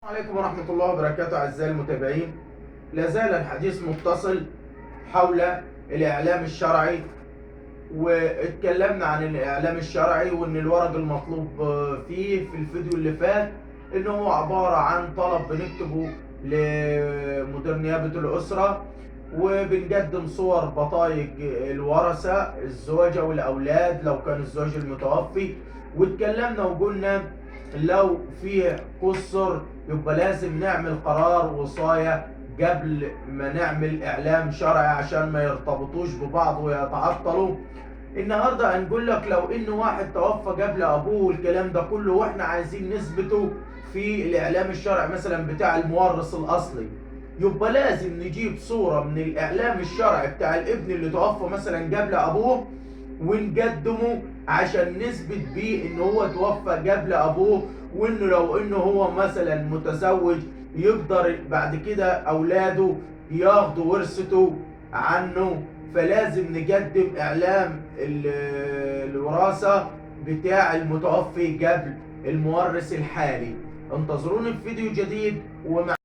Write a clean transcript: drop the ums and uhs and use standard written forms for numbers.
السلام عليكم ورحمة الله وبركاته أعزائي المتابعين. لا زال الحديث متصل حول الإعلام الشرعي، واتكلمنا عن الإعلام الشرعي وإن الورق المطلوب فيه في الفيديو اللي فات إنه هو عبارة عن طلب بنكتبه لمدير نيابة الأسرة، وبنقدم صور بطايق الورثة الزوجة والأولاد لو كان الزوج المتوفي. واتكلمنا وقلنا لو في قصر يبقى لازم نعمل قرار وصاية قبل ما نعمل إعلام شرعي عشان ما يرتبطوش ببعض ويتعطلوا. النهارده هنقول لك لو ان واحد توفى قبل ابوه والكلام ده كله واحنا عايزين نثبته في الاعلام الشرعي مثلا بتاع المورث الاصلي، يبقى لازم نجيب صورة من الاعلام الشرعي بتاع الابن اللي توفى مثلا قبل ابوه ونقدمه عشان نثبت بيه ان هو توفى قبل ابوه، وانه لو انه هو مثلا متزوج يقدر بعد كده اولاده ياخدوا ورثته عنه. فلازم نقدم اعلام الوراثة بتاع المتوفي قبل المورث الحالي. انتظروني في فيديو جديد ومع